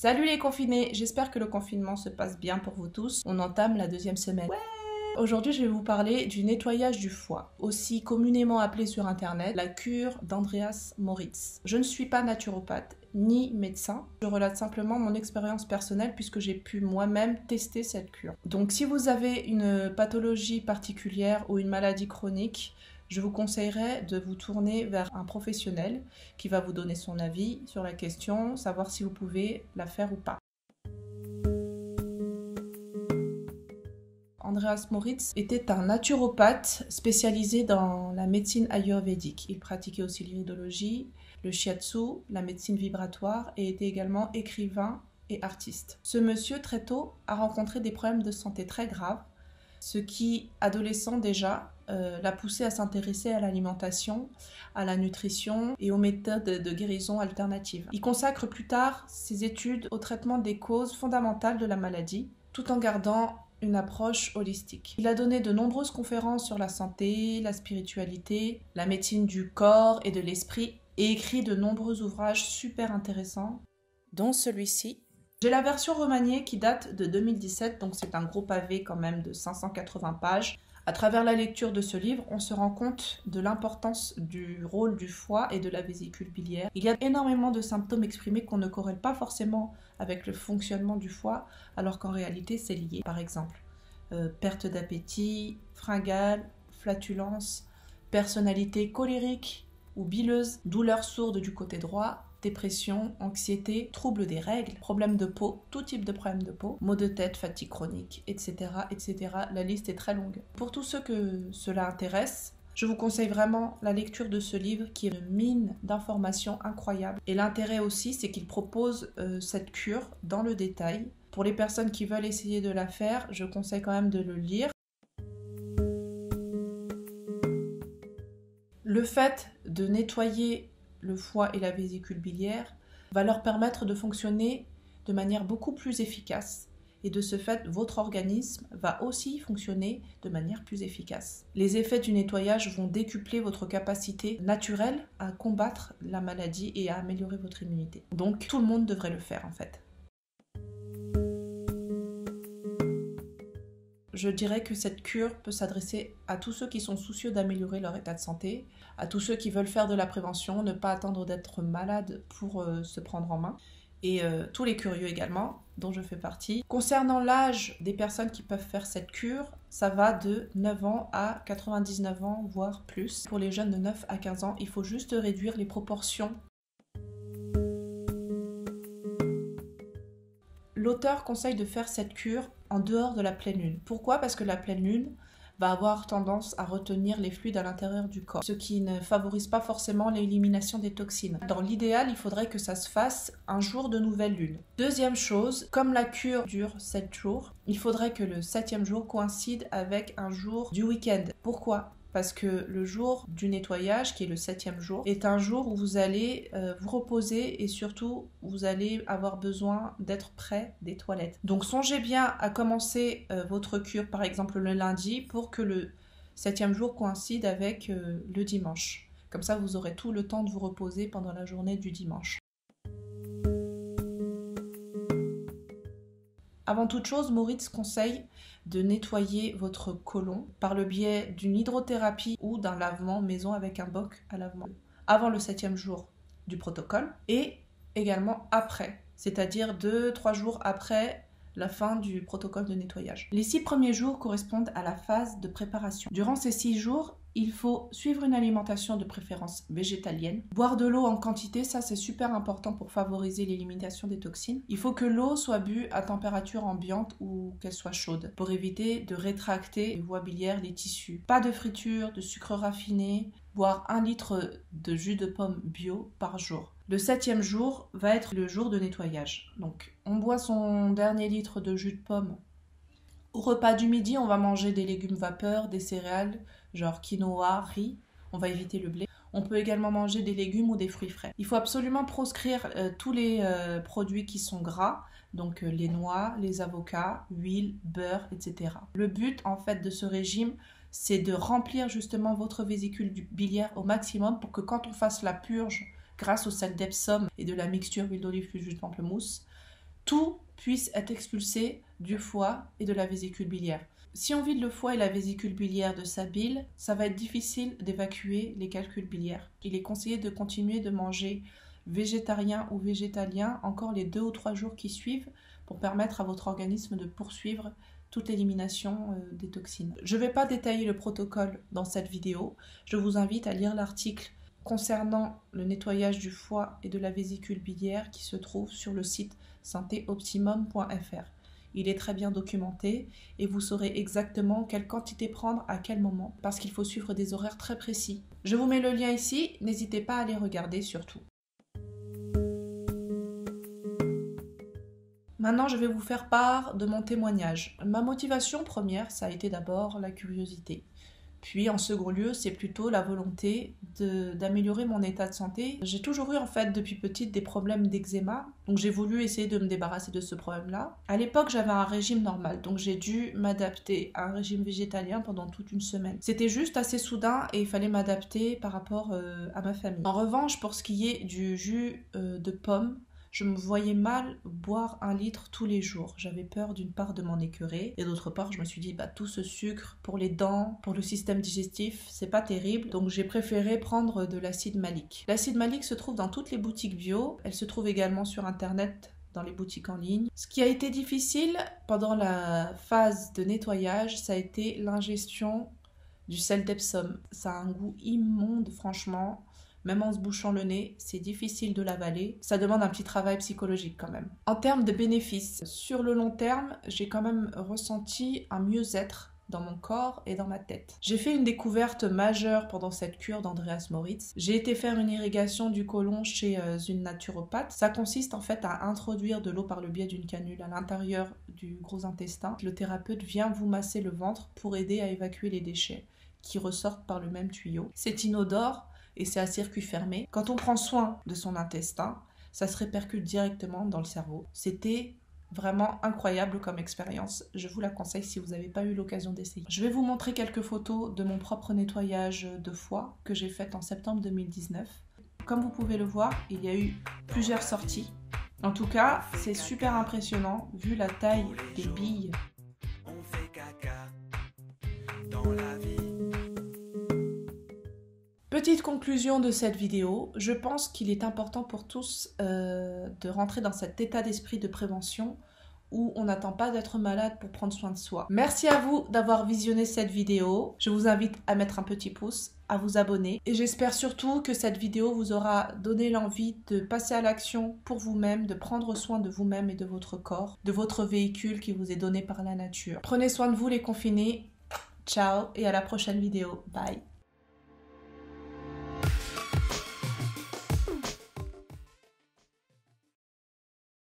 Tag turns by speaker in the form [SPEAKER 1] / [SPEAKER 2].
[SPEAKER 1] Salut les confinés, j'espère que le confinement se passe bien pour vous tous. On entame la deuxième semaine. Ouais. Aujourd'hui, je vais vous parler du nettoyage du foie, aussi communément appelé sur internet la cure d'Andreas Moritz. Je ne suis pas naturopathe ni médecin, je relate simplement mon expérience personnelle puisque j'ai pu moi-même tester cette cure. Donc si vous avez une pathologie particulière ou une maladie chronique, je vous conseillerais de vous tourner vers un professionnel qui va vous donner son avis sur la question, savoir si vous pouvez la faire ou pas. Andreas Moritz était un naturopathe spécialisé dans la médecine ayurvédique. Il pratiquait aussi l'iridologie, le shiatsu, la médecine vibratoire et était également écrivain et artiste. Ce monsieur, très tôt, a rencontré des problèmes de santé très graves, ce qui, adolescent déjà, l'a poussé à s'intéresser à l'alimentation, à la nutrition et aux méthodes de guérison alternatives. Il consacre plus tard ses études au traitement des causes fondamentales de la maladie, tout en gardant une approche holistique. Il a donné de nombreuses conférences sur la santé, la spiritualité, la médecine du corps et de l'esprit et écrit de nombreux ouvrages super intéressants, dont celui-ci. J'ai la version remaniée qui date de 2017, donc c'est un gros pavé quand même de 580 pages. À travers la lecture de ce livre, on se rend compte de l'importance du rôle du foie et de la vésicule biliaire. Il y a énormément de symptômes exprimés qu'on ne corrèle pas forcément avec le fonctionnement du foie, alors qu'en réalité c'est lié. Par exemple, perte d'appétit, fringales, flatulence, personnalité colérique ou bileuse, douleur sourde du côté droit, dépression, anxiété, troubles des règles, problèmes de peau, tout type de problèmes de peau, maux de tête, fatigue chronique, etc., etc. La liste est très longue. Pour tous ceux que cela intéresse, je vous conseille vraiment la lecture de ce livre qui est une mine d'informations incroyables. Et l'intérêt aussi, c'est qu'il propose cette cure dans le détail. Pour les personnes qui veulent essayer de la faire, je conseille quand même de le lire. Le fait de nettoyer le foie et la vésicule biliaire va leur permettre de fonctionner de manière beaucoup plus efficace et de ce fait votre organisme va aussi fonctionner de manière plus efficace. Les effets du nettoyage vont décupler votre capacité naturelle à combattre la maladie et à améliorer votre immunité. Donc tout le monde devrait le faire en fait. Je dirais que cette cure peut s'adresser à tous ceux qui sont soucieux d'améliorer leur état de santé, à tous ceux qui veulent faire de la prévention, ne pas attendre d'être malade pour se prendre en main, et tous les curieux également, dont je fais partie. Concernant l'âge des personnes qui peuvent faire cette cure, ça va de 9 ans à 99 ans, voire plus. Pour les jeunes de 9 à 15 ans, il faut juste réduire les proportions. L'auteur conseille de faire cette cure en dehors de la pleine lune. Pourquoi ? Parce que la pleine lune va avoir tendance à retenir les fluides à l'intérieur du corps, ce qui ne favorise pas forcément l'élimination des toxines. Dans l'idéal, il faudrait que ça se fasse un jour de nouvelle lune. Deuxième chose, comme la cure dure 7 jours, il faudrait que le 7e jour coïncide avec un jour du week-end. Pourquoi ? Parce que le jour du nettoyage, qui est le 7e jour, est un jour où vous allez vous reposer et surtout vous allez avoir besoin d'être près des toilettes. Donc songez bien à commencer votre cure par exemple le lundi pour que le 7e jour coïncide avec le dimanche. Comme ça vous aurez tout le temps de vous reposer pendant la journée du dimanche. Avant toute chose, Moritz conseille de nettoyer votre côlon par le biais d'une hydrothérapie ou d'un lavement maison avec un boc à lavement avant le 7e jour du protocole et également après, c'est-à-dire 2-3 jours après la fin du protocole de nettoyage. Les 6 premiers jours correspondent à la phase de préparation. Durant ces 6 jours, il faut suivre une alimentation de préférence végétalienne. Boire de l'eau en quantité, ça c'est super important pour favoriser l'élimination des toxines. Il faut que l'eau soit bue à température ambiante ou qu'elle soit chaude pour éviter de rétracter les voies biliaires, les tissus. Pas de friture, de sucre raffiné. Boire 1 litre de jus de pomme bio par jour. Le 7e jour va être le jour de nettoyage. Donc on boit son dernier litre de jus de pomme. Au repas du midi, on va manger des légumes vapeur, des céréales, genre quinoa, riz. On va éviter le blé. On peut également manger des légumes ou des fruits frais. Il faut absolument proscrire tous les produits qui sont gras, donc les noix, les avocats, huile, beurre, etc. Le but en fait de ce régime, c'est de remplir justement votre vésicule biliaire au maximum pour que quand on fasse la purge grâce au sel d'Epsom et de la mixture huile d'olive plus jus de pamplemousse, tout puisse être expulsé du foie et de la vésicule biliaire. Si on vide le foie et la vésicule biliaire de sa bile, ça va être difficile d'évacuer les calculs biliaires. Il est conseillé de continuer de manger végétarien ou végétalien encore les 2 ou 3 jours qui suivent pour permettre à votre organisme de poursuivre toute l'élimination des toxines. Je ne vais pas détailler le protocole dans cette vidéo. Je vous invite à lire l'article concernant le nettoyage du foie et de la vésicule biliaire qui se trouve sur le site santéoptimum.fr. Il est très bien documenté et vous saurez exactement quelle quantité prendre à quel moment parce qu'il faut suivre des horaires très précis. Je vous mets le lien ici, n'hésitez pas à les regarder surtout. Maintenant, je vais vous faire part de mon témoignage. Ma motivation première, ça a été d'abord la curiosité. Puis en second lieu, c'est plutôt la volonté d'améliorer mon état de santé. J'ai toujours eu en fait depuis petite des problèmes d'eczéma, donc j'ai voulu essayer de me débarrasser de ce problème-là. À l'époque, j'avais un régime normal, donc j'ai dû m'adapter à un régime végétalien pendant toute une semaine. C'était juste assez soudain et il fallait m'adapter par rapport à ma famille. En revanche, pour ce qui est du jus de pomme, je me voyais mal boire 1 litre tous les jours. J'avais peur d'une part de m'en écœurer et d'autre part je me suis dit tout ce sucre pour les dents, pour le système digestif, c'est pas terrible. Donc j'ai préféré prendre de l'acide malique. L'acide malique se trouve dans toutes les boutiques bio. Elle se trouve également sur internet dans les boutiques en ligne. Ce qui a été difficile pendant la phase de nettoyage, ça a été l'ingestion du sel d'Epsom. Ça a un goût immonde franchement. Même en se bouchant le nez, c'est difficile de l'avaler. Ça demande un petit travail psychologique quand même. En termes de bénéfices, sur le long terme, j'ai quand même ressenti un mieux-être dans mon corps et dans ma tête. J'ai fait une découverte majeure pendant cette cure d'Andreas Moritz. J'ai été faire une irrigation du côlon chez une naturopathe. Ça consiste en fait à introduire de l'eau par le biais d'une canule à l'intérieur du gros intestin. Le thérapeute vient vous masser le ventre pour aider à évacuer les déchets qui ressortent par le même tuyau. C'est inodore et c'est à circuit fermé. Quand on prend soin de son intestin, ça se répercute directement dans le cerveau. C'était vraiment incroyable comme expérience. Je vous la conseille si vous n'avez pas eu l'occasion d'essayer. Je vais vous montrer quelques photos de mon propre nettoyage de foie que j'ai fait en septembre 2019. Comme vous pouvez le voir, il y a eu plusieurs sorties. En tout cas, c'est super impressionnant vu la taille des billes. On fait caca dans la vie. Petite conclusion de cette vidéo, je pense qu'il est important pour tous de rentrer dans cet état d'esprit de prévention où on n'attend pas d'être malade pour prendre soin de soi. Merci à vous d'avoir visionné cette vidéo. Je vous invite à mettre un petit pouce, à vous abonner. Et j'espère surtout que cette vidéo vous aura donné l'envie de passer à l'action pour vous-même, de prendre soin de vous-même et de votre corps, de votre véhicule qui vous est donné par la nature. Prenez soin de vous les confinés. Ciao et à la prochaine vidéo. Bye.